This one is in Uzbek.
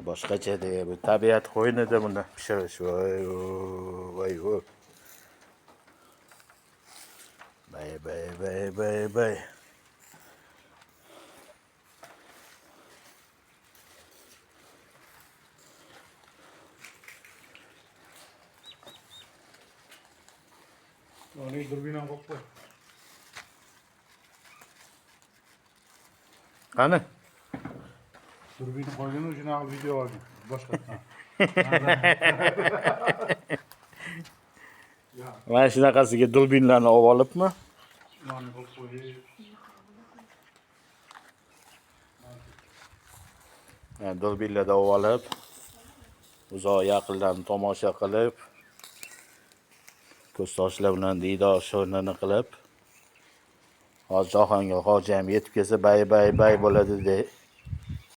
Boshqacha-da bu tabiat qo'ynida buni pishirish. Voy. Bay. Onu durbina qo'yib qo'y. Qani? Durbina qo'ygan uchun video olgan. Boshqa. Mana shunaqasiga durbinlarni olib olibmi? Ularni qo'yib qo'yib. Durbinlarda olib uzoq yaqindan tomosha qilib, ko'ztoshlar bilan diydor sho'rnini qilib, hozir Jahongir hoji ham yetib kelsa bay bo'ladi